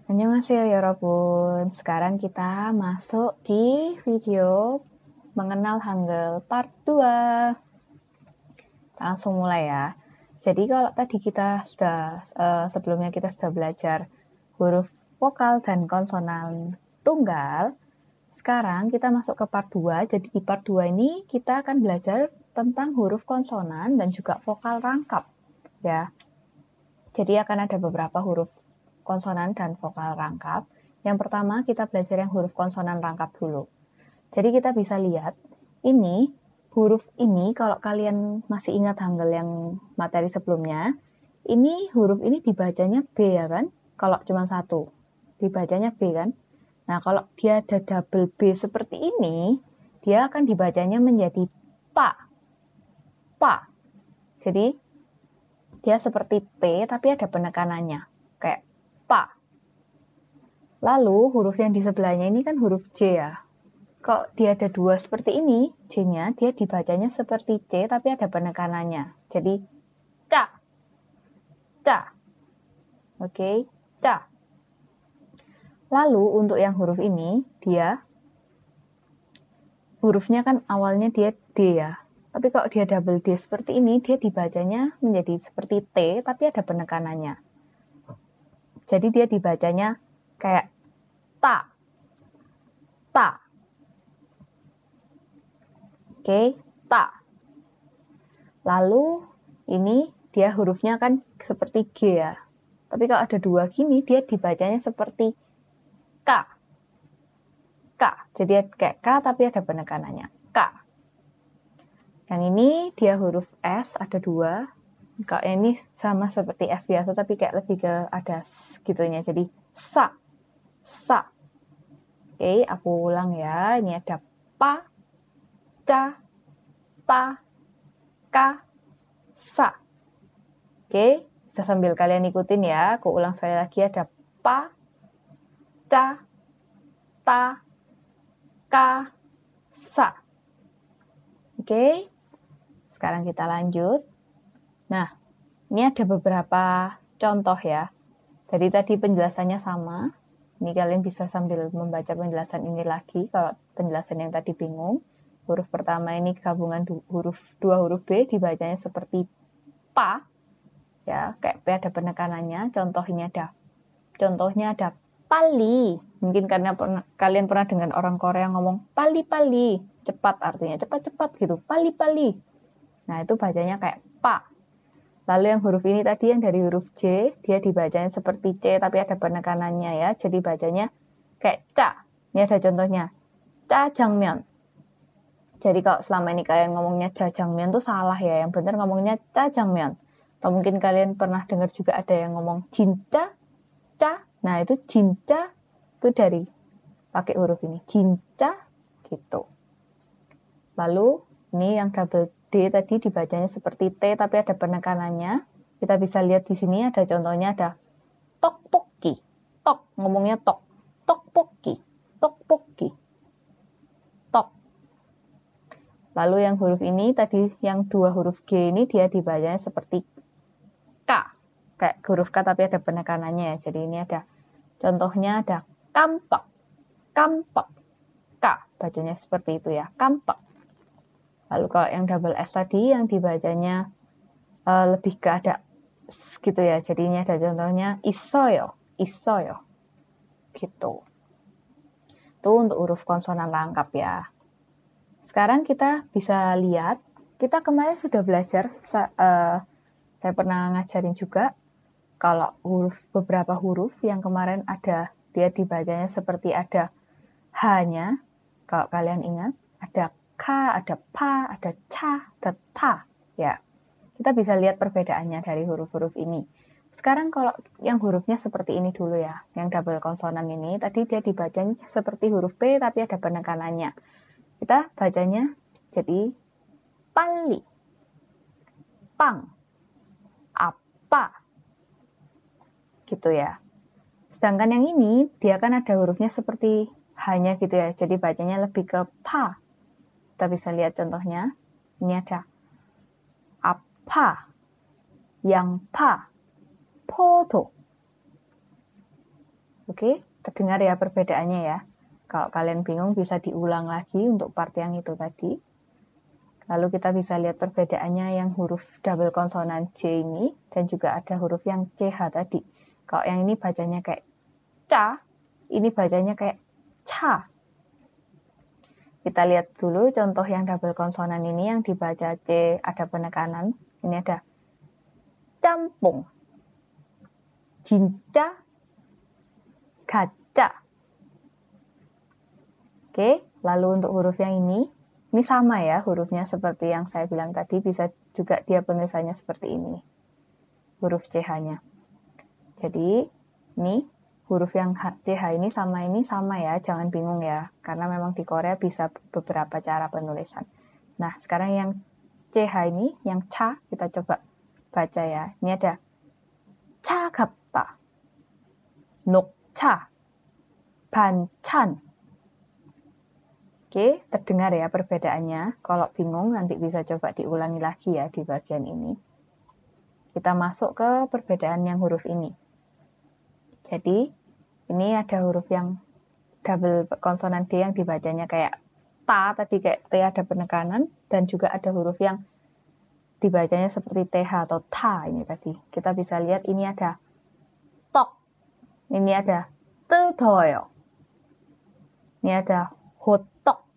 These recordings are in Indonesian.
Annyeonghaseyo yorobun. Sekarang kita masuk di video mengenal Hangul part 2. Langsung mulai ya. Jadi kalau tadi kita sudah sebelumnya kita sudah belajar huruf vokal dan konsonan tunggal. Sekarang kita masuk ke part 2. Jadi di part 2 ini kita akan belajar tentang huruf konsonan dan juga vokal rangkap ya. Jadi akan ada beberapa huruf konsonan dan vokal rangkap. Yang pertama kita belajar yang huruf konsonan rangkap dulu. Jadi kita bisa lihat, ini huruf ini kalau kalian masih ingat Hangul yang materi sebelumnya, ini huruf ini dibacanya B ya kan? Kalau cuma satu, dibacanya B kan? Nah kalau dia ada double B seperti ini, dia akan dibacanya menjadi pa. Pa. Jadi dia seperti P tapi ada penekanannya. Kayak pa. Lalu huruf yang di sebelahnya ini kan huruf J ya. Kok dia ada dua seperti ini, J-nya dia dibacanya seperti C tapi ada penekanannya. Jadi ca. Ca. Oke, ca. Lalu untuk yang huruf ini, dia hurufnya kan awalnya dia D ya. Tapi kalau dia double D seperti ini, dia dibacanya menjadi seperti T tapi ada penekanannya. Jadi dia dibacanya kayak ta. Ta. Oke, ta. Lalu ini dia hurufnya kan seperti G ya. Tapi kalau ada dua gini, dia dibacanya seperti K. K. Jadi kayak K tapi ada penekanannya. K. Yang ini dia huruf S, ada dua. Kalau ini sama seperti S biasa, tapi kayak lebih ke ada S gitunya. Jadi sa. Sa. Oke, aku ulang ya. Ini ada pa, ca, ta, ka, sa. Oke, bisa sambil kalian ikutin ya. Aku ulang sekali lagi, ada pa, ca, ta, ka, sa. Oke, sekarang kita lanjut. Nah, ini ada beberapa contoh ya. Jadi tadi penjelasannya sama. Ini kalian bisa sambil membaca penjelasan ini lagi kalau penjelasan yang tadi bingung. Huruf pertama ini gabungan dua huruf B dibacanya seperti pa. Ya, kayak P ada penekanannya. Contohnya ada pali. Mungkin karena kalian pernah dengar orang Korea ngomong pali-pali. Cepat artinya cepat-cepat gitu. Pali-pali. Nah, itu bacanya kayak pa. Lalu yang huruf ini tadi yang dari huruf J, dia dibacanya seperti C tapi ada penekanannya ya. Jadi bacanya kayak ca. Ini ada contohnya. Jajangmyeon. Jadi kalau selama ini kalian ngomongnya jajangmyeon tuh salah ya. Yang benar ngomongnya jajangmyeon. Atau mungkin kalian pernah dengar juga ada yang ngomong jinca, ca. Nah itu jinca itu dari pakai huruf ini. Jinca gitu. Lalu ini yang double D tadi dibacanya seperti T tapi ada penekanannya. Kita bisa lihat di sini ada contohnya ada tteokbokki. Tok, ngomongnya tok. Tteokbokki. Tteokbokki. Tok. Lalu yang huruf ini tadi yang dua huruf G ini dia dibacanya seperti K. Kayak huruf K tapi ada penekanannya ya. Jadi ini ada contohnya ada kampak. Kampak. K. Bacanya seperti itu ya. Kampak. Lalu kalau yang double S tadi yang dibacanya lebih ke ada gitu ya. Jadi ini ada contohnya isoyo, isoyo. Gitu. Itu untuk huruf konsonan rangkap ya. Sekarang kita bisa lihat, kita kemarin sudah belajar, saya pernah ngajarin juga kalau beberapa huruf yang kemarin ada dia dibacanya seperti ada H-nya. Kalau kalian ingat, ada K, ada pa, ada ca, ada ta. Ya, kita bisa lihat perbedaannya dari huruf-huruf ini. Sekarang kalau yang hurufnya seperti ini dulu ya, yang double konsonan ini, tadi dia dibacanya seperti huruf P tapi ada penekanannya. Kita bacanya jadi pali, pang, apa, gitu ya. Sedangkan yang ini, dia kan ada hurufnya seperti H-nya gitu ya, jadi bacanya lebih ke pa. Kita bisa lihat contohnya. Ini ada apa, yang pa, podo. Oke, terdengar ya perbedaannya ya. Kalau kalian bingung bisa diulang lagi untuk part yang itu tadi. Lalu kita bisa lihat perbedaannya yang huruf double konsonan J ini, dan juga ada huruf yang CH tadi. Kalau yang ini bacanya kayak ca, ini bacanya kayak ca. Kita lihat dulu contoh yang double konsonan ini yang dibaca C ada penekanan. Ini ada campung, jinca, gaca. Oke, lalu untuk huruf yang ini sama ya hurufnya seperti yang saya bilang tadi, bisa juga dia penulisannya seperti ini, huruf CH-nya. Jadi, ini huruf yang CH ini sama ya, jangan bingung ya, karena memang di Korea bisa beberapa cara penulisan. Nah, sekarang yang CH ini, yang ca, kita coba baca ya. Ini ada 차갑다, 녹차, 반찬. Oke, terdengar ya perbedaannya. Kalau bingung nanti bisa coba diulangi lagi ya di bagian ini. Kita masuk ke perbedaan yang huruf ini. Jadi, ini ada huruf yang double konsonan D yang dibacanya kayak ta, tadi kayak T ada penekanan, dan juga ada huruf yang dibacanya seperti TH atau ta ini tadi. Kita bisa lihat ini ada tok, ini ada 뜨더요, ini ada hotok.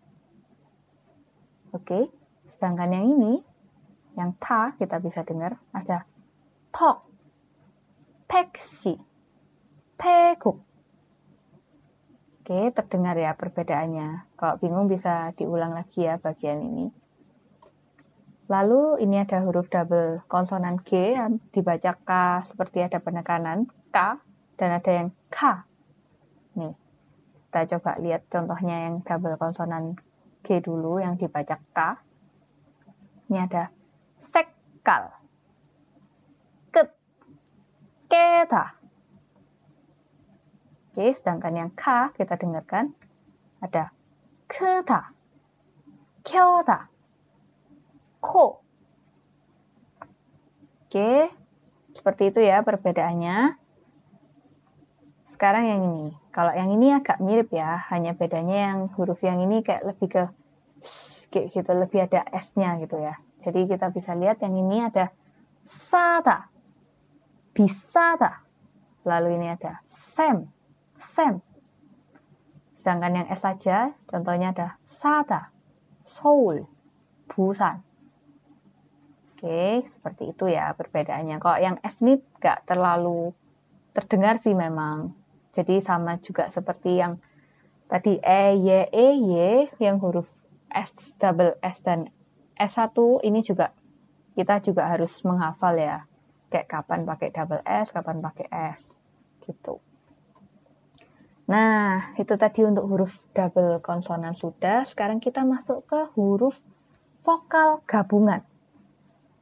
Oke, sedangkan yang ini, yang ta, kita bisa dengar ada tok, taksi, 태국. Oke, terdengar ya perbedaannya. Kalau bingung bisa diulang lagi ya bagian ini. Lalu ini ada huruf double konsonan G yang dibaca K seperti ada penekanan K, dan ada yang K. Nih, kita coba lihat contohnya yang double konsonan G dulu yang dibaca K. Ini ada sekal, ket, keta. Oke, sedangkan yang K kita dengarkan ada 크다, 켜다, 코. Oke, seperti itu ya perbedaannya. Sekarang yang ini. Kalau yang ini agak mirip ya, hanya bedanya yang huruf yang ini kayak lebih ke kayak gitu, lebih ada S-nya gitu ya. Jadi kita bisa lihat yang ini ada sada, bisada. Lalu ini ada sem. Sedangkan yang S saja, contohnya ada sada, Seoul, Busan. Oke, seperti itu ya perbedaannya. Kalau yang S ini nggak terlalu terdengar sih memang. Jadi sama juga seperti yang tadi E, Y, yang huruf S, double S dan S1 ini juga kita juga harus menghafal ya. Kayak kapan pakai double S, kapan pakai S. Gitu. Nah, itu tadi untuk huruf double konsonan sudah. Sekarang kita masuk ke huruf vokal gabungan.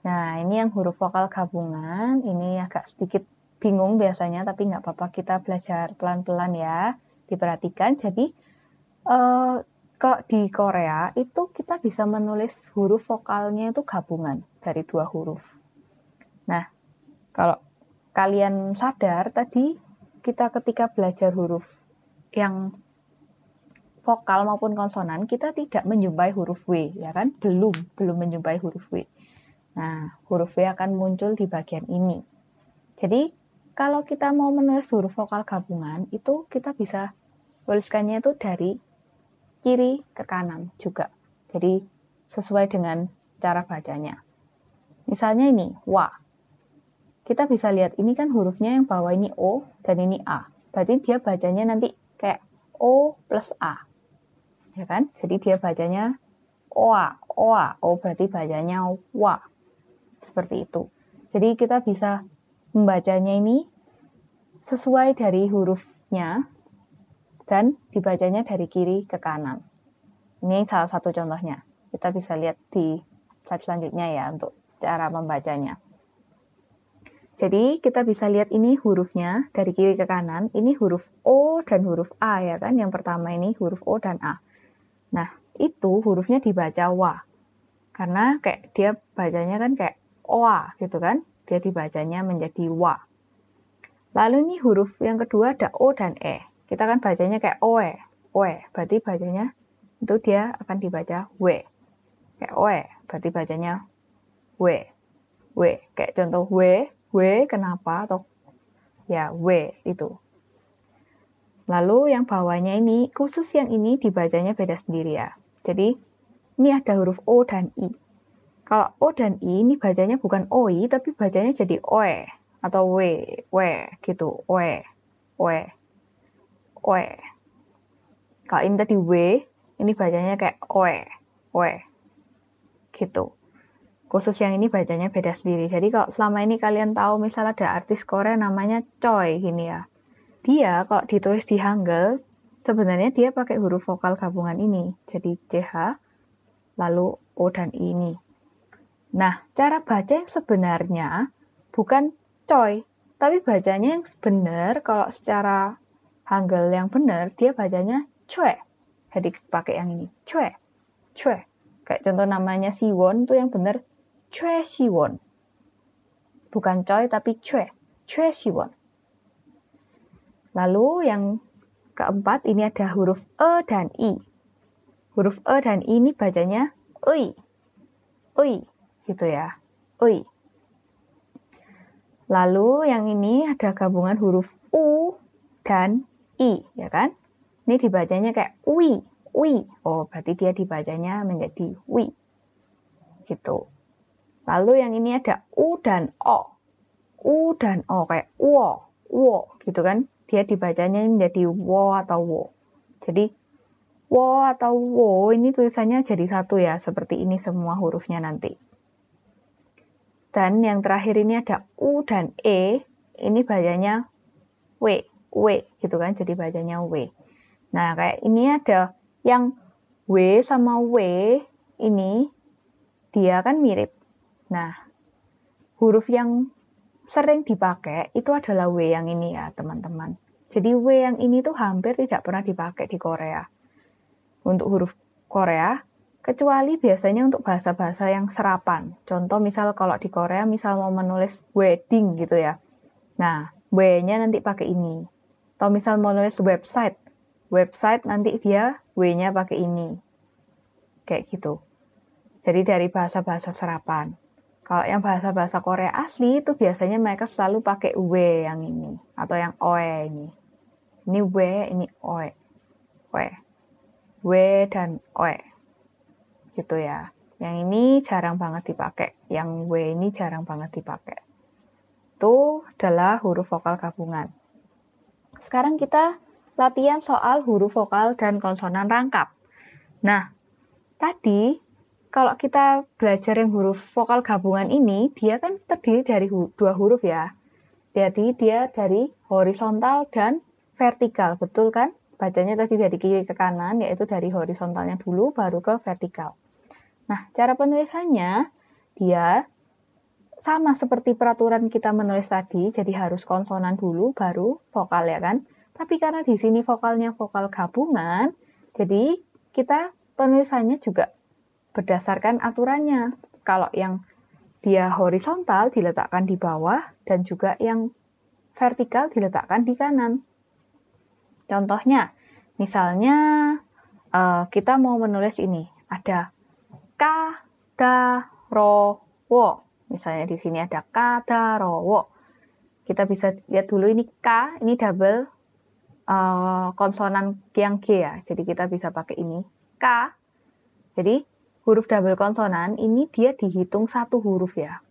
Nah, ini yang huruf vokal gabungan. Ini agak sedikit bingung biasanya, tapi nggak apa-apa, kita belajar pelan-pelan ya. Diperhatikan. Jadi, kalau di Korea itu kita bisa menulis huruf vokalnya itu gabungan dari dua huruf. Nah, kalau kalian sadar tadi kita ketika belajar huruf yang vokal maupun konsonan, kita tidak menjumpai huruf W, ya kan? Belum menjumpai huruf W. Nah, huruf W akan muncul di bagian ini. Jadi, kalau kita mau menulis huruf vokal gabungan, itu kita bisa tuliskannya itu dari kiri ke kanan juga. Jadi, sesuai dengan cara bacanya. Misalnya ini, wa. Kita bisa lihat, ini kan hurufnya yang bawah ini O dan ini A. Berarti dia bacanya nanti kayak O plus A. Ya kan? Jadi dia bacanya oa. O berarti bacanya wa. Seperti itu. Jadi kita bisa membacanya ini sesuai dari hurufnya dan dibacanya dari kiri ke kanan. Ini salah satu contohnya. Kita bisa lihat di slide selanjutnya ya untuk cara membacanya. Jadi kita bisa lihat ini hurufnya dari kiri ke kanan. Ini huruf O dan huruf A ya kan. Yang pertama ini huruf O dan A. Nah itu hurufnya dibaca wa. Karena kayak dia bacanya kan kayak oa gitu kan. Dia dibacanya menjadi wa. Lalu ini huruf yang kedua ada O dan E. Kita kan bacanya kayak oe, oe. Berarti bacanya itu dia akan dibaca W. Kayak oe, berarti bacanya W. W. Kayak contoh W kenapa? Atau ya W itu. Lalu yang bawahnya ini, khusus yang ini dibacanya beda sendiri ya. Jadi ini ada huruf O dan I. Kalau O dan I ini bacanya bukan OI, tapi bacanya jadi OE atau W gitu. OE. Kalau ini tadi W, ini bacanya kayak OE gitu. Khusus yang ini bacanya beda sendiri. Jadi kalau selama ini kalian tahu misal ada artis Korea namanya Choi gini ya. Dia kalau ditulis di Hangul, sebenarnya dia pakai huruf vokal gabungan ini. Jadi CH, lalu O dan I ini. Nah, cara baca yang sebenarnya bukan Choi, tapi bacanya yang benar kalau secara Hangul yang benar, dia bacanya Chue. Jadi pakai yang ini, Chue. Kayak contoh namanya Siwon itu yang benar Chue Siwon. Bukan Choi tapi Chue Siwon. Lalu yang keempat ini ada huruf E dan I. Huruf E dan I ini bacanya Ui gitu ya. Ui. Lalu yang ini ada gabungan huruf U dan I, ya kan? Ini dibacanya kayak ui. Oh, berarti dia dibacanya menjadi wi. Gitu. Lalu yang ini ada U dan O. Kayak wo gitu kan? Dia dibacanya menjadi wo atau wo. Jadi wo atau wo ini tulisannya jadi satu ya, seperti ini semua hurufnya nanti. Dan yang terakhir ini ada U dan E, ini bacanya W gitu kan, jadi bacanya W. Nah, kayak ini ada yang W sama W ini, dia kan mirip. Nah, huruf yang sering dipakai itu adalah W yang ini ya, teman-teman. Jadi W yang ini tuh hampir tidak pernah dipakai di Korea. Untuk huruf Korea, kecuali biasanya untuk bahasa-bahasa yang serapan. Contoh misal kalau di Korea, misal mau menulis wedding gitu ya. Nah, W-nya nanti pakai ini. Atau misal mau nulis website nanti dia W-nya pakai ini. Kayak gitu. Jadi dari bahasa-bahasa serapan. Kalau yang bahasa-bahasa Korea asli itu biasanya mereka selalu pakai W yang ini. Atau yang OE ini. Ini W, ini OE. W dan OE. Gitu ya. Yang ini jarang banget dipakai. Yang W ini jarang banget dipakai. Itu adalah huruf vokal gabungan. Sekarang kita latihan soal huruf vokal dan konsonan rangkap. Nah, tadi kalau kita belajar yang huruf vokal gabungan ini, dia kan terdiri dari dua huruf ya. Jadi dia dari horizontal dan vertikal, betul kan? Bacanya tadi dari kiri ke kanan, yaitu dari horizontalnya dulu, baru ke vertikal. Nah, cara penulisannya, dia sama seperti peraturan kita menulis tadi, jadi harus konsonan dulu, baru vokal ya kan? Tapi karena di sini vokalnya vokal gabungan, jadi kita penulisannya juga berdasarkan aturannya. Kalau yang dia horizontal diletakkan di bawah dan juga yang vertikal diletakkan di kanan. Contohnya, misalnya kita mau menulis ini, ada ka, da, ro, wo. Misalnya di sini ada ka, da, ro, wo. Kita bisa lihat dulu ini K, ini double konsonan yang G ya. Jadi kita bisa pakai ini K. Jadi huruf double konsonan ini dia dihitung satu huruf ya.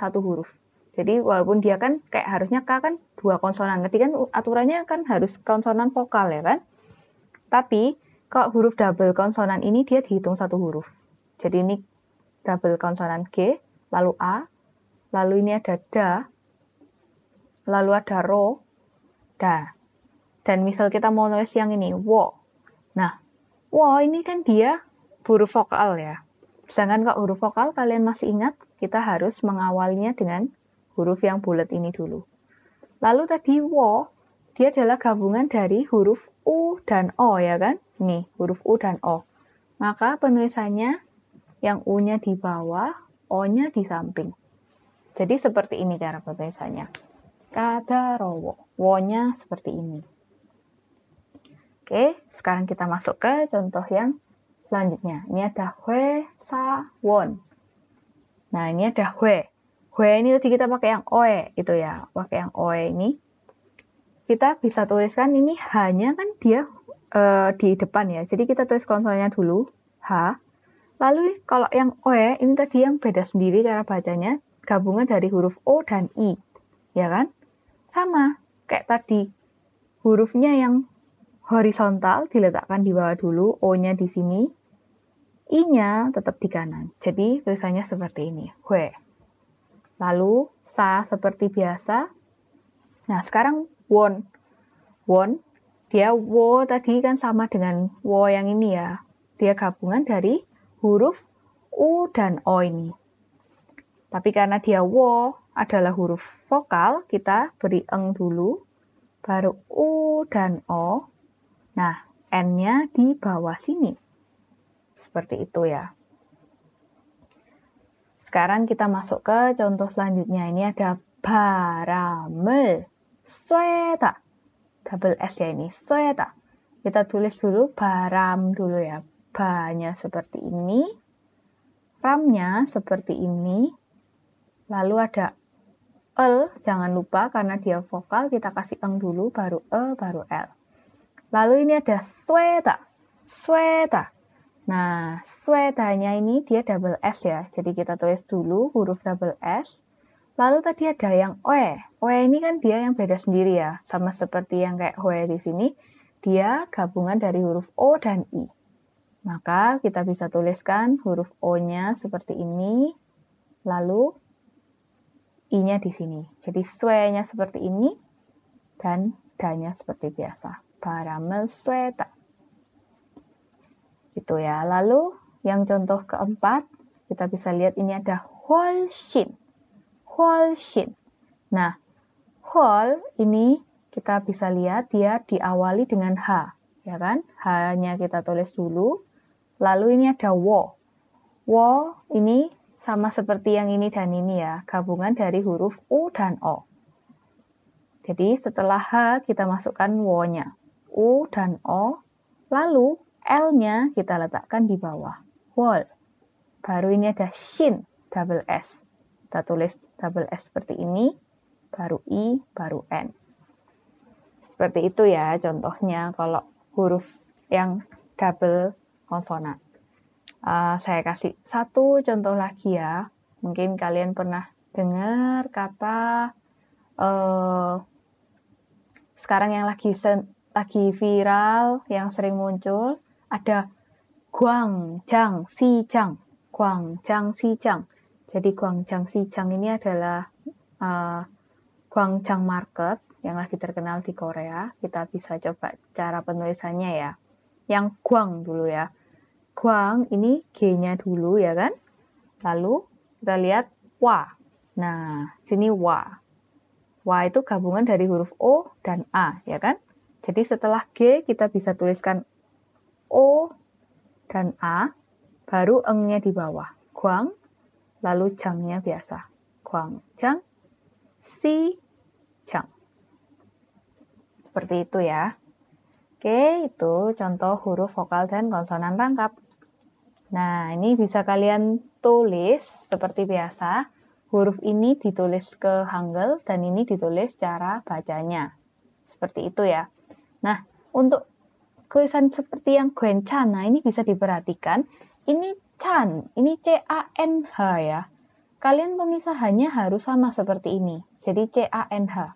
Satu huruf. Jadi walaupun dia kan kayak harusnya K kan dua konsonan. Nanti kan aturannya kan harus konsonan vokal ya kan. Tapi kalau huruf double konsonan ini dia dihitung satu huruf. Jadi ini double konsonan G, lalu A, lalu ini ada da, lalu ada ro, da. Dan misal kita mau nulis yang ini, wo. Nah, wo ini kan dia huruf vokal ya. Sedangkan kalau huruf vokal kalian masih ingat, kita harus mengawalinya dengan huruf yang bulat ini dulu. Lalu tadi wo, dia adalah gabungan dari huruf U dan O ya kan? Nih, huruf U dan O. Maka penulisannya yang U-nya di bawah, O-nya di samping. Jadi seperti ini cara penulisannya. 까다로워. Wo-nya seperti ini. Oke, sekarang kita masuk ke contoh yang selanjutnya. Ini ada 회사원. Nah, ini ada hwe. Hwe ini tadi kita pakai yang oe, itu ya. Pakai yang oe ini. Kita bisa tuliskan ini hanya kan dia di depan ya. Jadi kita tulis konsonannya dulu, H. Lalu kalau yang oe, ini tadi yang beda sendiri cara bacanya. Gabungan dari huruf O dan I. Ya kan? Sama, kayak tadi. Hurufnya yang horizontal diletakkan di bawah dulu, O-nya di sini. I-nya tetap di kanan. Jadi tulisannya seperti ini, hwe. Lalu sa seperti biasa. Nah, sekarang won. Won, dia wo tadi kan sama dengan wo yang ini ya. Dia gabungan dari huruf U dan O ini. Tapi karena dia wo adalah huruf vokal, kita beri eng dulu, baru U dan O. Nah, N-nya di bawah sini. Seperti itu ya. Sekarang kita masuk ke contoh selanjutnya. Ini ada 바람을 쐬다. Double S ya ini, 쐬다. Kita tulis dulu baram dulu ya. Ba-nya seperti ini. Ram-nya seperti ini. Lalu ada el, jangan lupa karena dia vokal, kita kasih eng dulu, baru e, baru l. Lalu ini ada 쉐다. 쉐다. Nah, ଶ୍ୱedanya ini dia double S ya. Jadi kita tulis dulu huruf double S. Lalu tadi ada yang oe. Oe ini kan dia yang beda sendiri ya. Sama seperti yang kayak hoe di sini. Dia gabungan dari huruf O dan I. Maka kita bisa tuliskan huruf O-nya seperti ini. Lalu I-nya di sini. Jadi ଶ୍ୱ-nya seperti ini. Dan da-nya seperti biasa. 바람을 쐬다. Gitu ya. Lalu yang contoh keempat, kita bisa lihat ini ada 훨씬. 훨씬. Nah, 홀 ini kita bisa lihat dia diawali dengan H, ya kan? H-nya kita tulis dulu. Lalu ini ada wo. Wo ini sama seperti yang ini dan ini ya, gabungan dari huruf U dan O. Jadi setelah H kita masukkan wo-nya. U dan O. Lalu L-nya kita letakkan di bawah. Wol. Baru ini ada shin, double S. Kita tulis double S seperti ini. Baru I, baru N. Seperti itu ya contohnya kalau huruf yang double konsonan. Saya kasih satu contoh lagi ya. Mungkin kalian pernah dengar kata sekarang yang lagi viral, yang sering muncul. Ada Gwangjang Sijang. Gwangjang Sijang. Jadi Gwangjang Sijang ini adalah Gwangjang Market yang lagi terkenal di Korea. Kita bisa coba cara penulisannya ya. Yang Gwang dulu ya. Gwang ini G-nya dulu ya kan. Lalu kita lihat wa. Nah, sini wa. Wa itu gabungan dari huruf O dan A ya kan. Jadi setelah G kita bisa tuliskan O dan A, baru eng-nya di bawah. Gwang, lalu jangnya biasa. Gwangjang, si, jang. Seperti itu ya. Oke, itu contoh huruf vokal dan konsonan rangkap. Nah, ini bisa kalian tulis seperti biasa. Huruf ini ditulis ke Hangul dan ini ditulis cara bacanya. Seperti itu ya. Nah, untuk tulisan seperti yang 괜찮아 ini bisa diperhatikan. Ini can, ini C-A-N-H ya. Kalian pemisahannya harus sama seperti ini. Jadi C-A-N-H.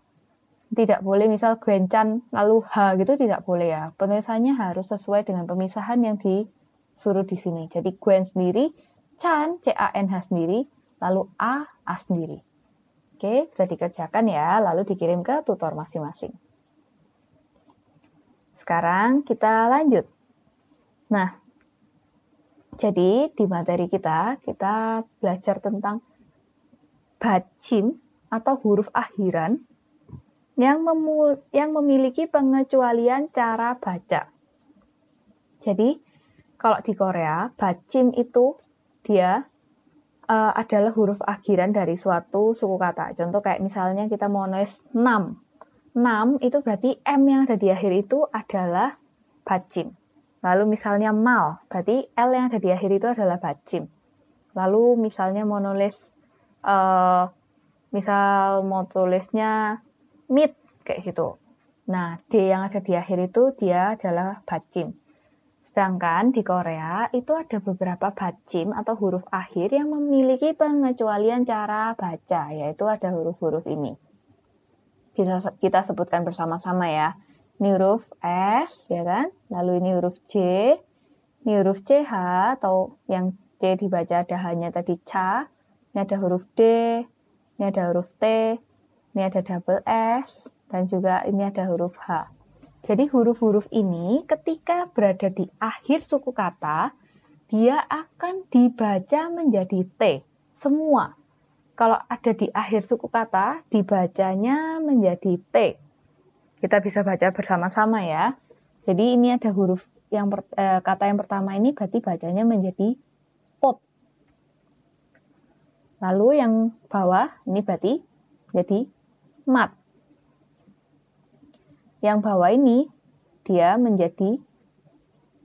Tidak boleh misal 괜찮 lalu H gitu tidak boleh ya. Penulisannya harus sesuai dengan pemisahan yang disuruh di sini. Jadi gwen sendiri, can, C-A-N-H sendiri, lalu A sendiri. Oke, bisa dikerjakan ya, lalu dikirim ke tutor masing-masing. Sekarang kita lanjut. Nah, jadi di materi kita belajar tentang bacin atau huruf akhiran yang memiliki pengecualian cara baca. Jadi, kalau di Korea, bacin itu dia adalah huruf akhiran dari suatu suku kata. Contoh kayak misalnya kita mau nulis 6. 6 itu berarti M yang ada di akhir itu adalah bacim. Lalu misalnya mal, berarti L yang ada di akhir itu adalah bacim. Lalu misalnya mau nulis, misal mau tulisnya mit, kayak gitu. Nah, D yang ada di akhir itu dia adalah bacim. Sedangkan di Korea itu ada beberapa bacim atau huruf akhir yang memiliki pengecualian cara baca, yaitu ada huruf-huruf ini. Bisa kita sebutkan bersama-sama ya. Ini huruf S, ya kan? Lalu ini huruf J, ini huruf CH atau yang C dibaca ada hanya tadi ca, ini ada huruf D, ini ada huruf T, ini ada double S, dan juga ini ada huruf H. Jadi huruf-huruf ini ketika berada di akhir suku kata, dia akan dibaca menjadi T. Semua. Kalau ada di akhir suku kata, dibacanya menjadi T. Kita bisa baca bersama-sama ya. Jadi ini ada huruf yang kata yang pertama ini berarti bacanya menjadi pot. Lalu yang bawah ini berarti jadi mat. Yang bawah ini dia menjadi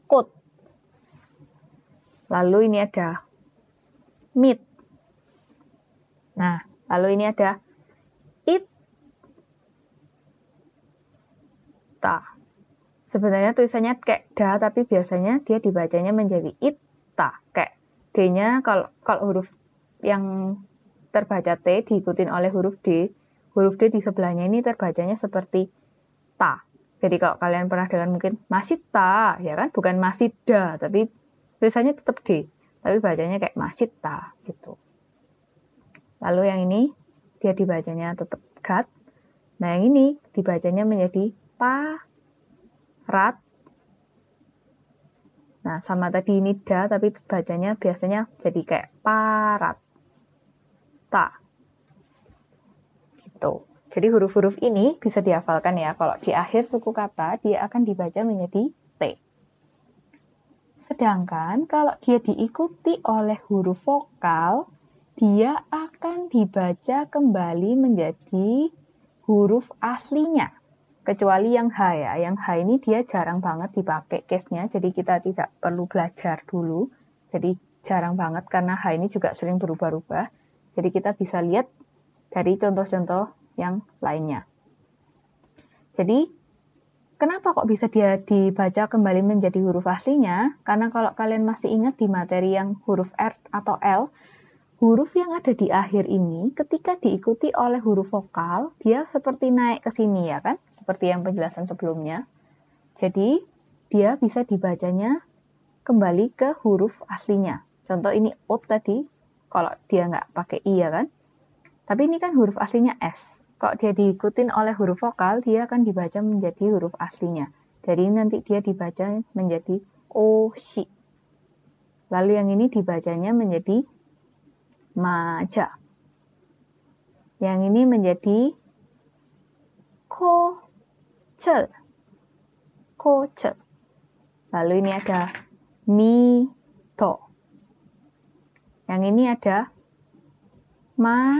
kot. Lalu ini ada mit. Nah, lalu ini ada it. Ta. Sebenarnya tulisannya kayak da, tapi biasanya dia dibacanya menjadi itta. Kayak D-nya kalau huruf yang terbaca T diikutin oleh huruf D di sebelahnya ini terbacanya seperti ta. Jadi kalau kalian pernah dengar mungkin masita, ya kan? Bukan masida, tapi tulisannya tetap D. Tapi bacanya kayak masita gitu. Lalu yang ini dia dibacanya tetap gat. Nah, yang ini dibacanya menjadi parat. Nah, sama tadi ini da, tapi bacanya biasanya jadi kayak parat. Ta. Gitu. Jadi huruf-huruf ini bisa dihafalkan ya. Kalau di akhir suku kata, dia akan dibaca menjadi T. Sedangkan kalau dia diikuti oleh huruf vokal, dia akan dibaca kembali menjadi huruf aslinya. Kecuali yang H ya. Yang H ini dia jarang banget dipakai case-nya, jadi kita tidak perlu belajar dulu. Jadi jarang banget karena H ini juga sering berubah-ubah. Jadi kita bisa lihat dari contoh-contoh yang lainnya. Jadi, kenapa kok bisa dia dibaca kembali menjadi huruf aslinya? Karena kalau kalian masih ingat di materi yang huruf R atau L, huruf yang ada di akhir ini ketika diikuti oleh huruf vokal, dia seperti naik ke sini ya kan? Seperti yang penjelasan sebelumnya. Jadi, dia bisa dibacanya kembali ke huruf aslinya. Contoh ini ot tadi, kalau dia nggak pakai i ya kan? Tapi ini kan huruf aslinya S. Kalau dia diikutin oleh huruf vokal, dia akan dibaca menjadi huruf aslinya. Jadi nanti dia dibaca menjadi oshi. Lalu yang ini dibacanya menjadi maja. Yang ini menjadi kochel. Kochel. Lalu ini ada mito. Yang ini ada masiso.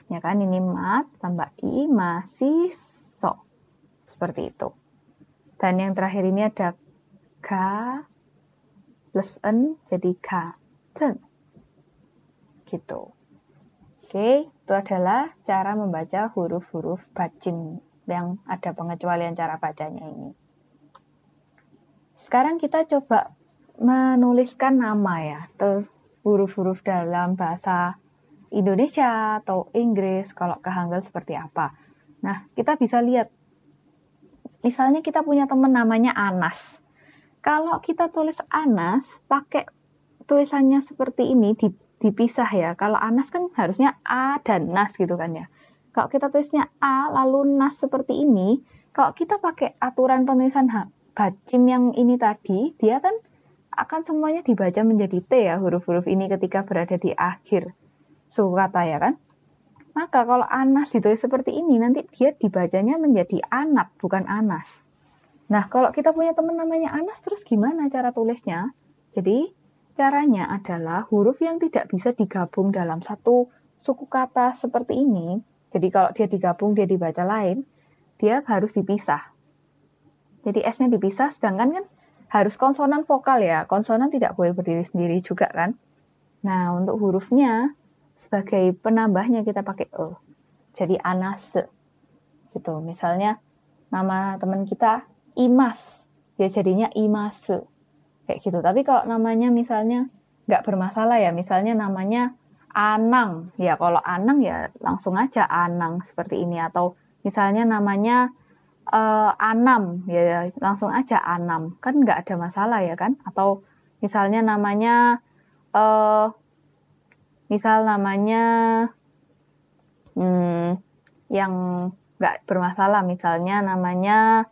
Ya kan, ini mat tambah i, masiso. Seperti itu. Dan yang terakhir ini ada ga plus en jadi gaten. Gitu. Oke, itu adalah cara membaca huruf-huruf bacim yang ada pengecualian cara bacanya ini. Sekarang kita coba menuliskan nama ya, atau huruf-huruf dalam bahasa Indonesia atau Inggris, kalau ke Hangul seperti apa. Nah, kita bisa lihat, misalnya kita punya teman namanya Anas. Kalau kita tulis Anas, pakai tulisannya seperti ini, dipisah ya. Kalau Anas kan harusnya A dan Nas gitu kan ya. Kalau kita tulisnya A, lalu Nas seperti ini, kalau kita pakai aturan penulisan bacim yang ini tadi, dia kan akan semuanya dibaca menjadi T ya, huruf-huruf ini ketika berada di akhir suku kata ya kan. Maka kalau Anas ditulis seperti ini, nanti dia dibacanya menjadi Anat, bukan Anas. Nah, kalau kita punya teman namanya Anas, terus gimana cara tulisnya? Jadi, caranya adalah huruf yang tidak bisa digabung dalam satu suku kata seperti ini. Jadi, kalau dia digabung, dia dibaca lain, dia harus dipisah. Jadi, S-nya dipisah, sedangkan kan harus konsonan vokal ya. Konsonan tidak boleh berdiri sendiri juga kan. Nah, untuk hurufnya, sebagai penambahnya kita pakai E. Jadi, anase. Gitu. Misalnya, nama teman kita Imas. Ya jadinya Imase. Kayak gitu. Tapi kalau namanya misalnya nggak bermasalah ya, misalnya namanya Anang. Ya kalau Anang ya langsung aja Anang seperti ini. Atau misalnya namanya Anam, ya langsung aja Anam. Kan nggak ada masalah ya kan. Atau misalnya namanya, misal namanya yang nggak bermasalah. Misalnya namanya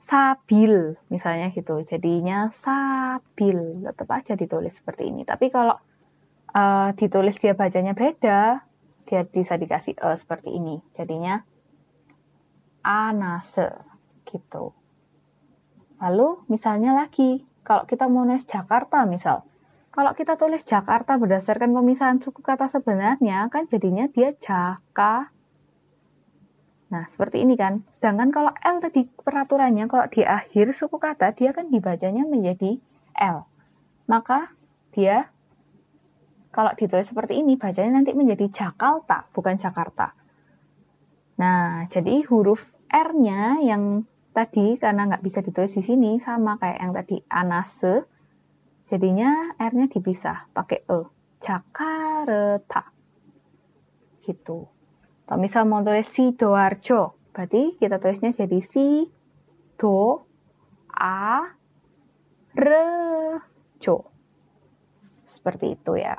Sabil, misalnya gitu. Jadinya Sabil, tetap aja ditulis seperti ini. Tapi kalau ditulis dia bacanya beda, dia bisa dikasih E seperti ini. Jadinya Anase, gitu. Lalu misalnya lagi, kalau kita mau nulis Jakarta misal. Kalau kita tulis Jakarta berdasarkan pemisahan suku kata sebenarnya, kan jadinya dia Jaka. Nah, seperti ini kan. Sedangkan kalau L tadi peraturannya, kalau di akhir suku kata, dia kan dibacanya menjadi L. Maka dia, kalau ditulis seperti ini, bacanya nanti menjadi Jakarta, bukan Jakarta. Nah, jadi huruf R-nya yang tadi, karena nggak bisa ditulis di sini, sama kayak yang tadi anase, jadinya R-nya dipisah, pakai E. Jakarta. Gitu. Kalau misal mau tulis Sidoarjo, berarti kita tulisnya jadi Sidoarjo. Seperti itu ya.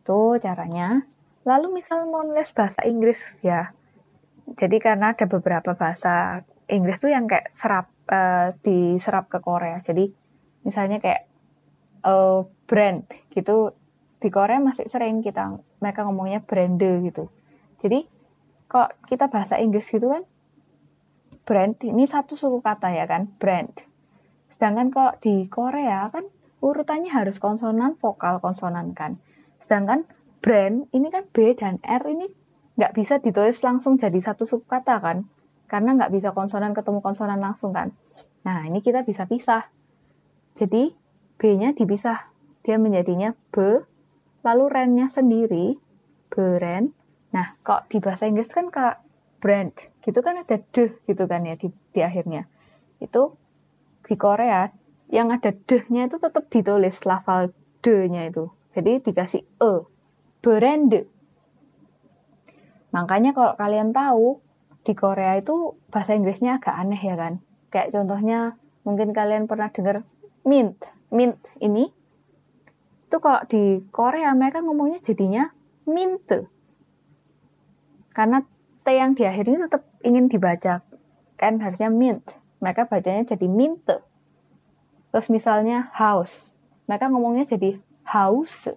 Itu caranya. Lalu misal mau nulis bahasa Inggris ya. Jadi karena ada beberapa bahasa Inggris tuh yang kayak diserap ke Korea. Jadi misalnya kayak brand gitu. Di Korea masih sering mereka ngomongnya brande gitu. Jadi kalau kita bahasa Inggris gitu kan, brand ini satu suku kata ya kan, brand. Sedangkan kalau di Korea kan urutannya harus konsonan, vokal, konsonan kan. Sedangkan brand ini kan B dan R ini nggak bisa ditulis langsung jadi satu suku kata kan, karena nggak bisa konsonan ketemu konsonan langsung kan. Nah ini kita bisa pisah. Jadi B-nya dipisah, dia menjadinya B. Lalu ren-nya sendiri, brand. Nah, kok di bahasa Inggris kan kayak brand, gitu kan ada d gitu kan ya di akhirnya. Itu di Korea, yang ada d-nya itu tetap ditulis lafal d-nya itu. Jadi dikasih e, brand. Makanya kalau kalian tahu, di Korea itu bahasa Inggrisnya agak aneh ya kan. Kayak contohnya, mungkin kalian pernah dengar mint. Mint ini, itu kalau di Korea mereka ngomongnya jadinya mint. Karena T yang di akhir ini tetap ingin dibaca. Kan harusnya mint. Mereka bacanya jadi mint. Terus misalnya house. Mereka ngomongnya jadi house.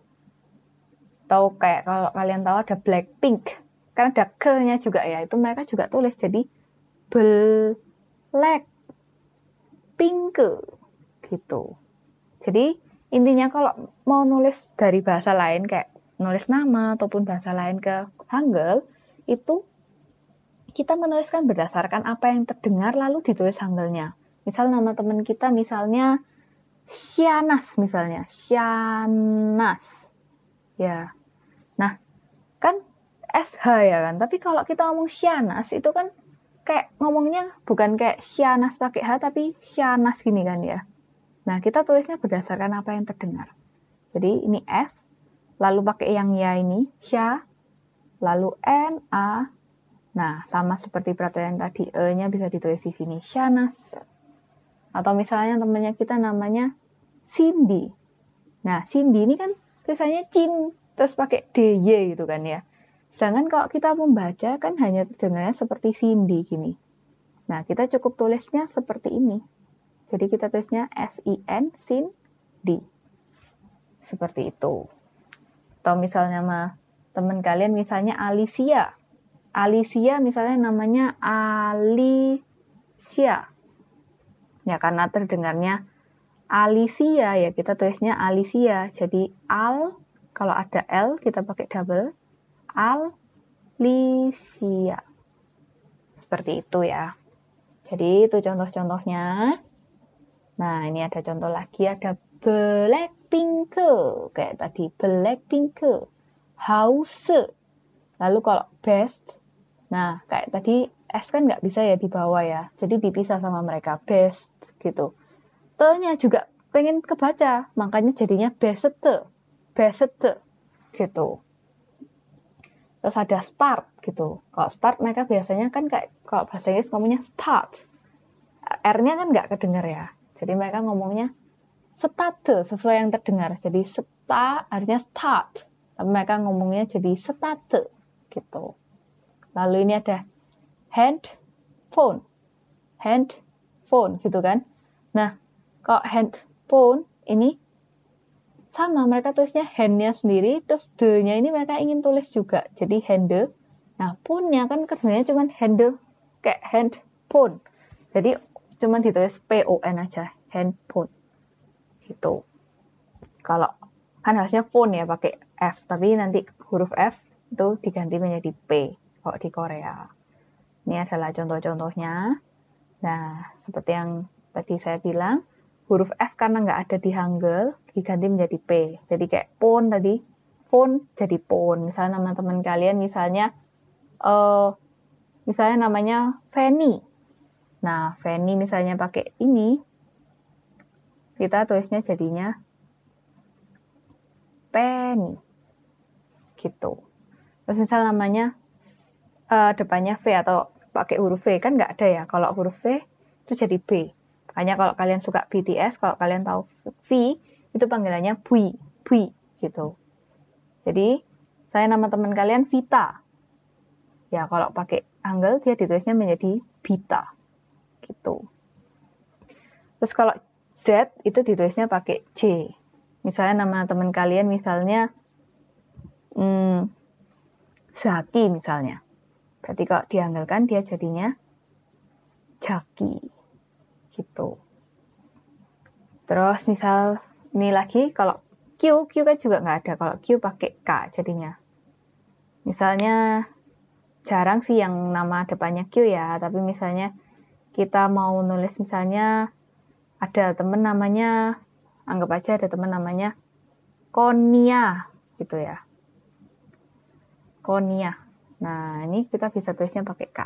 Atau kayak kalau kalian tahu ada Blackpink. Karena ada ke-nya juga ya. Itu mereka juga tulis jadi black pink. Gitu. Jadi intinya kalau mau nulis dari bahasa lain kayak nulis nama ataupun bahasa lain ke Hangul, itu kita menuliskan berdasarkan apa yang terdengar lalu ditulis Hangulnya. Misal nama teman kita misalnya Syanas misalnya, Syanas. Ya. Nah, kan SH ya kan, tapi kalau kita ngomong Syanas itu kan kayak ngomongnya bukan kayak Syanas pakai H tapi Syanas gini kan ya. Nah, kita tulisnya berdasarkan apa yang terdengar. Jadi, ini S, lalu pakai yang ya ini, Sya, lalu N, A. Nah, sama seperti peraturan tadi, E-nya bisa ditulis di sini, Syanas. Atau misalnya temannya kita namanya Cindy. Nah, Cindy ini kan tulisannya Cin, terus pakai DY gitu kan ya. Sedangkan kalau kita membaca kan hanya terdengarnya seperti Cindy gini. Nah, kita cukup tulisnya seperti ini. Jadi kita tulisnya S-I-N, Sin, D. Seperti itu. Atau misalnya sama teman kalian misalnya Alicia. Alicia misalnya namanya Alicia. Ya karena terdengarnya Alicia ya kita tulisnya Alicia. Jadi kalau ada L kita pakai double. Alicia. Seperti itu ya. Jadi itu contoh-contohnya. Nah, ini ada contoh lagi, ada Blackpink. Kayak tadi, Blackpink. House. Lalu kalau best, nah kayak tadi S kan nggak bisa ya di bawah ya. Jadi dipisah sama mereka, best gitu. T-nya juga pengen kebaca, makanya jadinya best. Best gitu. Terus ada start gitu. Kalau start mereka biasanya kan kayak kalau bahasa Inggris ngomongnya start. R-nya kan nggak kedengar ya. Jadi mereka ngomongnya start sesuai yang terdengar. Jadi start artinya start. Tapi mereka ngomongnya jadi start gitu. Lalu ini ada handphone. Handphone gitu kan. Nah, kalau handphone ini sama, mereka tulisnya hand-nya sendiri, terus D-nya ini mereka ingin tulis juga. Jadi hande. Nah, phone-nya kan kerjanya cuma hande, kayak handphone. Jadi cuma ditulis P-O-N aja, handphone. Gitu. Kalau kan harusnya phone ya pakai F, tapi nanti huruf F itu diganti menjadi P kalau di Korea. Ini adalah contoh-contohnya. Nah, seperti yang tadi saya bilang, huruf F karena nggak ada di Hangul, diganti menjadi P. Jadi kayak phone tadi, phone jadi phone. Misalnya nama teman kalian, misalnya namanya Fanny. Nah, Fanny misalnya pakai ini, kita tulisnya jadinya Penny. Gitu. Terus misalnya namanya depannya V atau pakai huruf V, kan nggak ada ya. Kalau huruf V itu jadi B. Makanya kalau kalian suka BTS, kalau kalian tahu V, itu panggilannya Bui, Bui gitu. Jadi, saya nama teman kalian Vita. Ya, kalau pakai Hangul, dia ditulisnya menjadi Vita. Gitu. Terus kalau Z, itu ditulisnya pakai J. Misalnya nama teman kalian, misalnya Zaki misalnya. Berarti kalau dihanggalkan, dia jadinya Jaki. Gitu. Terus misal ini lagi kalau Q kan juga nggak ada. Kalau Q pakai K jadinya. Misalnya jarang sih yang nama depannya Q ya, tapi misalnya kita mau nulis misalnya ada temen namanya, anggap aja ada temen namanya Konia gitu ya. Konia. Nah, ini kita bisa tulisnya pakai K.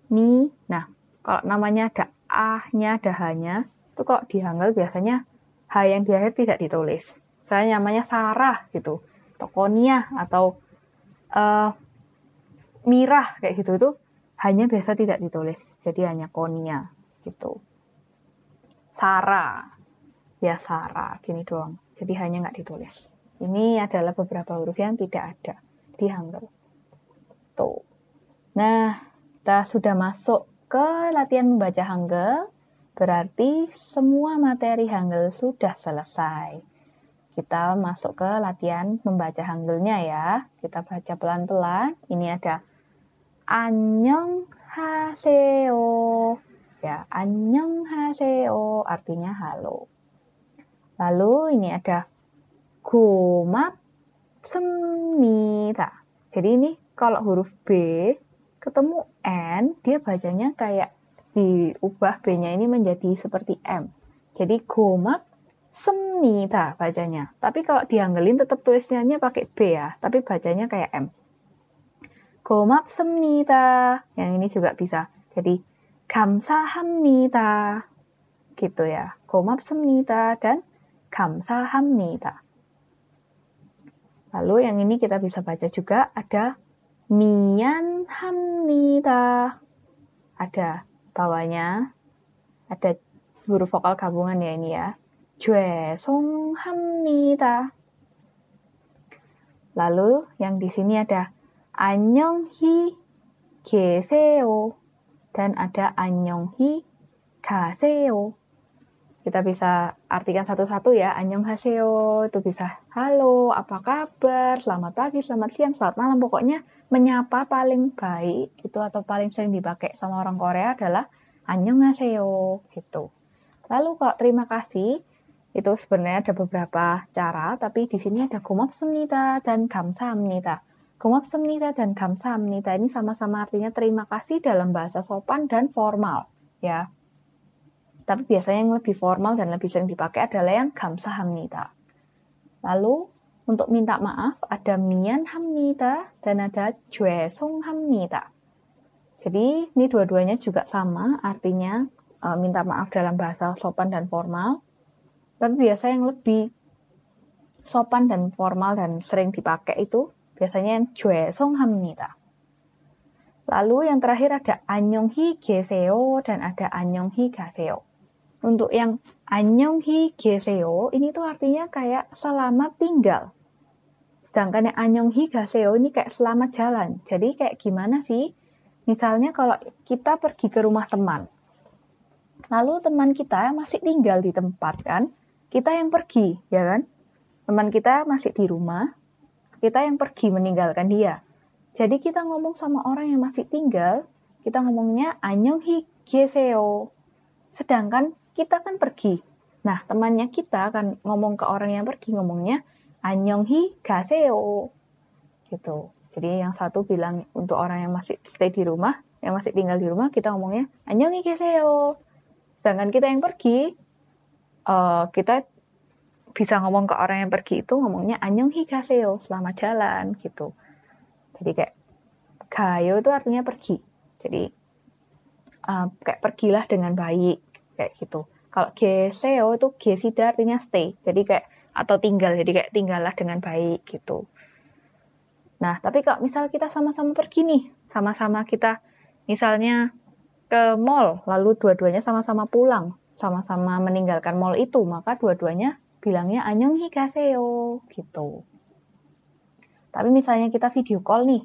Ni. Nah, kalau namanya ada A-nya, ada H-nya, itu kok di Hangul biasanya H yang di akhir tidak ditulis. Misalnya namanya Sarah gitu, atau Konia, atau Mirah kayak gitu, itu hanya biasa tidak ditulis. Jadi hanya Konia gitu. Sarah. Ya Sarah, gini doang. Jadi hanya nggak ditulis. Ini adalah beberapa huruf yang tidak ada di Hangul. Tuh. Nah, kita sudah masuk ke latihan membaca Hangul, berarti semua materi Hangul sudah selesai. Kita masuk ke latihan membaca Hangulnya ya. Kita baca pelan-pelan. Ini ada 안녕하세요. Ya, 안녕하세요 artinya halo. Lalu ini ada 고맙습니다. Jadi ini kalau huruf B ketemu N, dia bacanya kayak diubah B-nya ini menjadi seperti M. Jadi 고맙습니다 bacanya. Tapi kalau dihanggelin tetap tulisannya pakai B ya, tapi bacanya kayak M. 고맙습니다. Yang ini juga bisa. Jadi 감사합니다. Gitu ya. 고맙습니다 dan 감사합니다. Lalu yang ini kita bisa baca juga ada 미안합니다. Ada bawahnya, ada huruf vokal gabungan ya ini ya. 죄송합니다. Lalu yang di sini ada 안녕히 계세요 dan ada 안녕히 가세요. Kita bisa artikan satu-satu ya. annyeonghaseyo itu bisa halo, apa kabar, selamat pagi, selamat siang, selamat malam. Pokoknya menyapa paling baik itu atau paling sering dipakai sama orang Korea adalah annyeonghaseyo gitu. Lalu kalau terima kasih, itu sebenarnya ada beberapa cara, tapi di sini ada 고맙습니다 dan 감사합니다. 고맙습니다 dan 감사합니다 ini sama-sama artinya terima kasih dalam bahasa sopan dan formal, ya. Tapi biasanya yang lebih formal dan lebih sering dipakai adalah yang 감사합니다. Lalu untuk minta maaf ada 미안합니다 dan ada 죄송합니다. Jadi ini dua-duanya juga sama, artinya minta maaf dalam bahasa sopan dan formal. Tapi biasa yang lebih sopan dan formal dan sering dipakai itu biasanya yang 죄송합니다. Lalu yang terakhir ada 안녕히 계세요 dan ada 안녕히 가세요. Untuk yang 안녕히 계세요 ini tuh artinya kayak selamat tinggal. Sedangkan yang 안녕히 가세요 ini kayak selamat jalan. Jadi kayak gimana sih? Misalnya kalau kita pergi ke rumah teman. Lalu teman kita masih tinggal di tempat kan? Kita yang pergi, ya kan? Teman kita masih di rumah, kita yang pergi meninggalkan dia. Jadi kita ngomong sama orang yang masih tinggal, kita ngomongnya 안녕히 계세요. Sedangkan kita kan pergi. Nah, temannya kita kan ngomong ke orang yang pergi, ngomongnya 안녕히 가세요. Gitu. Jadi yang satu bilang untuk orang yang masih stay di rumah, yang masih tinggal di rumah, kita ngomongnya 안녕히 계세요. Sedangkan kita yang pergi, kita bisa ngomong ke orang yang pergi itu ngomongnya 안녕히 가세요, selamat jalan gitu. Jadi kayak 가요 itu artinya pergi. Jadi kayak pergilah dengan baik kayak gitu. Kalau 계세요 itu 계시다 artinya stay. Jadi kayak atau tinggal. Jadi kayak tinggallah dengan baik gitu. Nah, tapi kalau misal kita sama-sama pergi nih, sama-sama kita misalnya ke mall, lalu dua-duanya sama-sama pulang, sama-sama meninggalkan mall itu, maka dua-duanya bilangnya 안녕히 가세요 gitu. Tapi misalnya kita video call nih.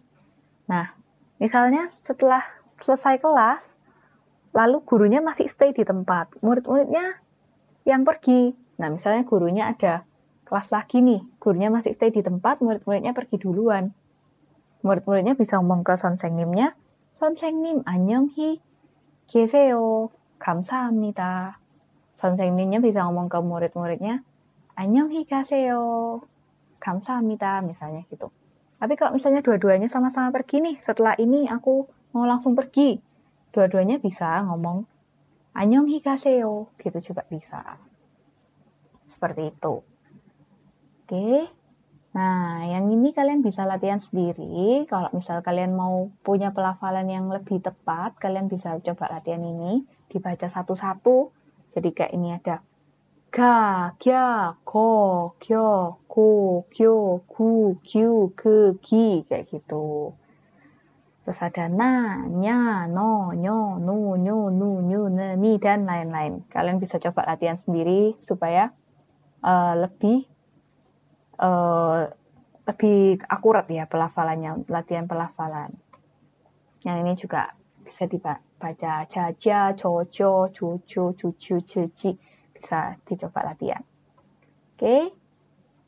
Nah, misalnya setelah selesai kelas, lalu gurunya masih stay di tempat, murid-muridnya yang pergi. Nah, misalnya gurunya ada kelas lagi nih, gurunya masih stay di tempat, murid-muridnya pergi duluan. Murid-muridnya bisa ngomong ke 선생님nya, 선생님 안녕히 계세요. 감사합니다. 선생님nya bisa ngomong ke murid-muridnya, 안녕히 가세요. 감사합니다. Misalnya gitu. Tapi kalau misalnya dua-duanya sama-sama pergi nih, setelah ini aku mau langsung pergi. Dua-duanya bisa ngomong 안녕히 가세요. Gitu juga bisa. Seperti itu. Oke. Nah, yang ini kalian bisa latihan sendiri. Kalau misal kalian mau punya pelafalan yang lebih tepat, kalian bisa coba latihan ini. Dibaca satu-satu. Jadi kayak ini ada 가, 갸, 거, 겨, 고, 교, 구, 규, 그, 기 kayak gitu. Terus ada na, nya, no, nyo, nu, nyu, nu, nyu, ne, ni, dan lain-lain. Kalian bisa coba latihan sendiri supaya lebih akurat ya pelafalannya, latihan pelafalan. Yang ini juga bisa dibaca jaja, jojo, jojo, cucu, jeji. Bisa dicoba latihan. Oke.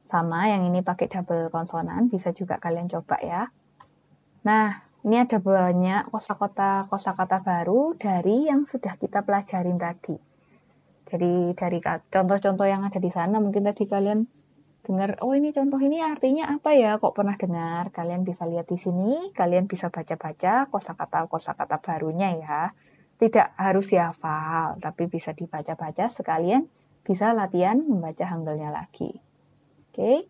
Sama yang ini pakai double konsonan, bisa juga kalian coba ya. Nah, ini ada banyak kosakata baru dari yang sudah kita pelajarin tadi. Jadi dari contoh-contoh yang ada di sana, mungkin tadi kalian dengar, oh ini contoh ini artinya apa ya? Kok pernah dengar? Kalian bisa lihat di sini, kalian bisa baca-baca kosakata barunya ya. Tidak harus dihafal, tapi bisa dibaca-baca sekalian bisa latihan membaca Hanggelnya lagi. Oke.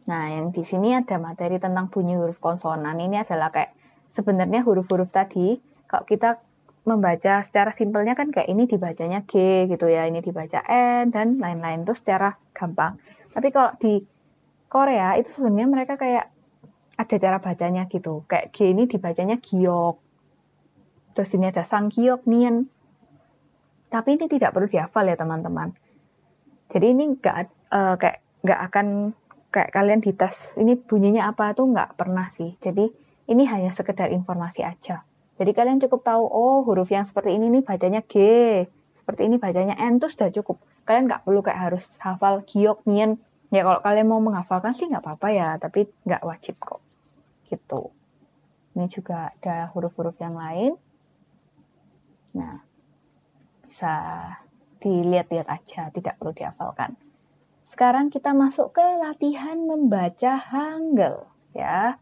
Nah, yang di sini ada materi tentang bunyi huruf konsonan. Ini adalah kayak sebenarnya huruf-huruf tadi. Kalau kita membaca secara simpelnya kan kayak ini dibacanya G gitu ya, ini dibaca N dan lain-lain itu secara gampang. Tapi kalau di Korea itu sebenarnya mereka kayak ada cara bacanya gitu. Kayak G ini dibacanya giok. Terus ini ada sanggiok, nien. Tapi ini tidak perlu dihafal ya teman-teman. Jadi ini nggak akan kayak kalian dites ini bunyinya apa tuh nggak pernah sih. Jadi ini hanya sekedar informasi aja. Jadi kalian cukup tahu oh huruf yang seperti ini nih bacanya G, seperti ini bacanya N tuh sudah cukup. Kalian nggak perlu kayak harus hafal giok, nien. Ya kalau kalian mau menghafalkan sih nggak apa-apa ya, tapi nggak wajib kok. Gitu. Ini juga ada huruf-huruf yang lain. Nah, bisa dilihat-lihat aja, tidak perlu dihafalkan. Sekarang kita masuk ke latihan membaca Hangul ya.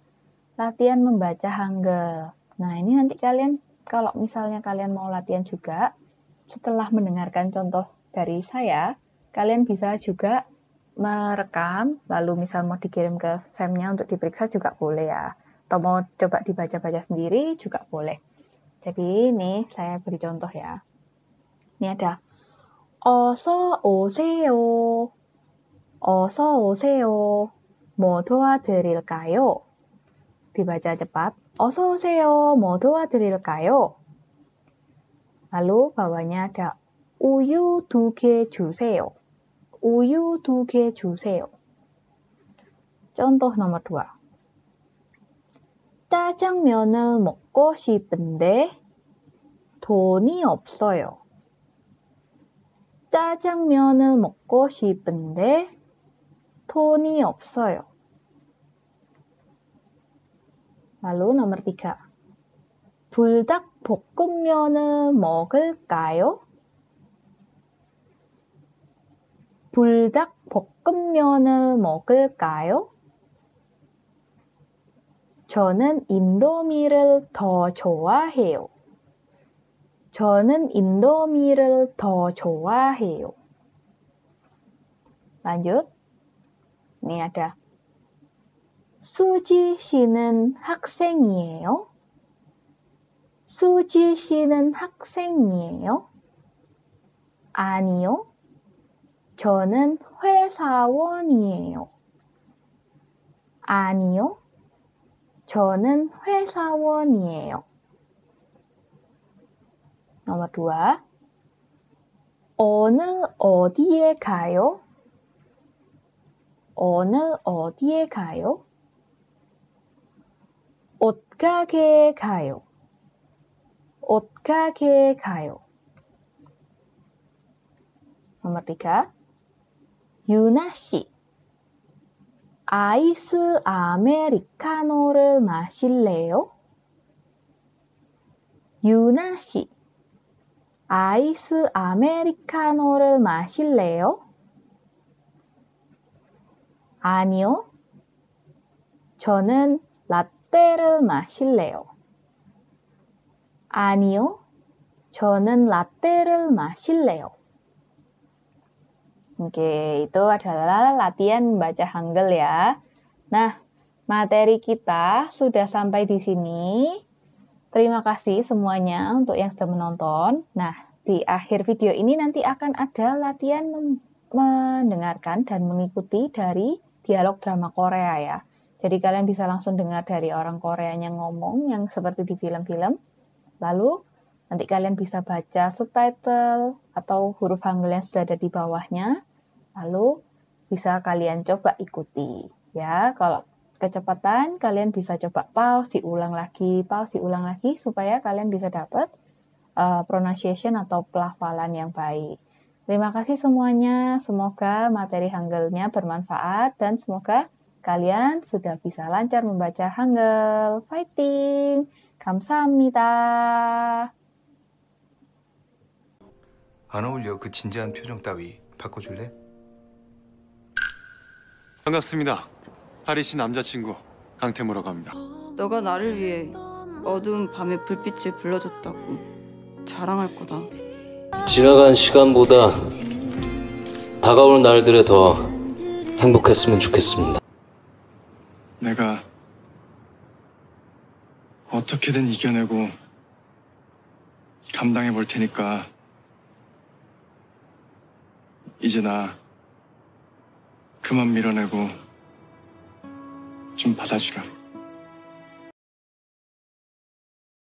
Latihan membaca Hangul. Nah, ini nanti kalian kalau misalnya kalian mau latihan juga, setelah mendengarkan contoh dari saya, kalian bisa juga merekam, lalu misal mau dikirim ke SEM-nya untuk diperiksa juga boleh ya. Atau mau coba dibaca-baca sendiri juga boleh. Jadi ini saya beri contoh ya. Ini ada 어서 오세요. 어서 오세요. 뭐 도와드릴까요? dibaca cepat. 어서 오세요. 뭐 도와드릴까요? lalu bawahnya ada 우유 2개 주세요. 우유 2개 주세요. contoh nomor 2. 짜장면을 먹고 싶은데 돈이 없어요. 짜장면을 먹고 싶은데 돈이 없어요. lalu nomor 3. 불닭볶음면을 먹을까요? 불닭볶음면을 먹을까요? 저는 인도미를 더 좋아해요. 저는 인도미를 더 좋아해요. lanjut. Ini ada. 수지 씨는 학생이에요? 수지 씨는 학생이에요? 아니요. 저는 회사원이에요. 아니요. 저는 회사원이에요. nomor 2. 어느 어디에 가요? 어느 어디에 가요? 옷가게에 가요. 옷가게에 가요. nomor 3. 유나 씨. 아이스 아메리카노를 마실래요? 유나 씨. 아이스 아메리카노를 마실래요? 아니요. 저는 라떼를 마실래요. 아니요. 저는 라떼를 마실래요. Oke, itu adalah latihan membaca Hangul ya. Nah, materi kita sudah sampai di sini. Terima kasih semuanya untuk yang sudah menonton. Nah, di akhir video ini nanti akan ada latihan mendengarkan dan mengikuti dari dialog drama Korea ya. Jadi kalian bisa langsung dengar dari orang Koreanya ngomong yang seperti di film-film. Lalu nanti kalian bisa baca subtitle atau huruf Hangul yang sudah ada di bawahnya. Lalu bisa kalian coba ikuti ya. Kalau kecepatan kalian bisa coba pause diulang lagi supaya kalian bisa dapat pronunciation atau pelafalan yang baik. Terima kasih semuanya. Semoga materi Hangulnya bermanfaat dan semoga kalian sudah bisa lancar membaca Hangul. Fighting! 감사합니다. 안 어울려. 그 진지한 표정 따위 바꿔줄래? 반갑습니다. 하리 씨 남자친구 강태무라고 합니다. 너가 나를 위해 어두운 밤에 불빛을 불러줬다고 자랑할 거다. 지나간 시간보다 다가올 날들에 더 행복했으면 좋겠습니다. 내가 어떻게든 이겨내고 감당해 볼 테니까 이제 나 그만 밀어내고 좀 받아주라.